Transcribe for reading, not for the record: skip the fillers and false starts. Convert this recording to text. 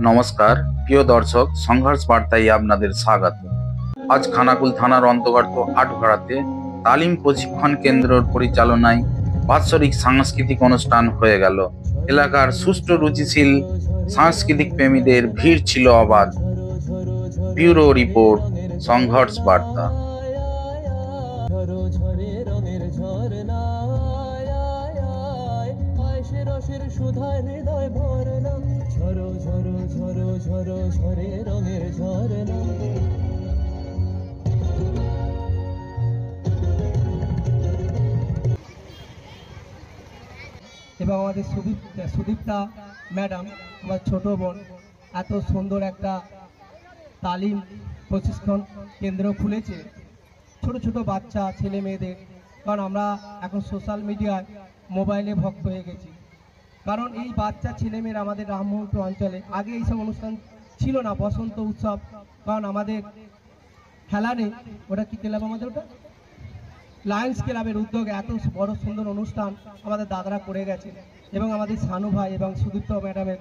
নমস্কার প্রিয় দর্শক, সংঘর্ষ বার্তায় আপনাদের স্বাগত। আজ খানাকুল থানার অন্তর্গত আটঘাড়াতে তালিম প্রশিক্ষণ কেন্দ্রের পরিচালনায় বাৎসরিক সাংস্কৃতিক অনুষ্ঠান হয়ে গেল। এলাকার সুষ্ঠু রুচিশীল সাংস্কৃতিক প্রেমীদের ভিড় ছিল অবাধ। ব্যুরো রিপোর্ট, সংঘর্ষ বার্তা। রসের সুধায় হৃদয় ভরনা, ঝরো ঝরো ঝরো ঝরো ঝরে রঙের ঝরনা। এবং আমাদের সুদীপ্তা ম্যাডাম, আমার ছোট বোন, এত সুন্দর একটা তালিম প্রশিক্ষণ কেন্দ্র খুলেছে ছোট ছোট বাচ্চা ছেলে মেয়েদের। কারণ আমরা এখন সোশ্যাল মিডিয়ায় মোবাইলে ভক্ত হয়ে গেছি। কারণ এই বাচ্চা ছেলেমেয়েরা আমাদের রামমোহনপুর অঞ্চলে আগে এইসব অনুষ্ঠান ছিল না। বসন্ত উৎসব, কারণ আমাদের খেলা নেই, ওটা কি ক্লাব আমাদের, ওটা লায়ন্স ক্লাবের উদ্যোগে এত বড় সুন্দর অনুষ্ঠান আমাদের দাদারা করে গেছে। এবং আমাদের সানু ভাই এবং সুদীপ্ত ম্যাডামের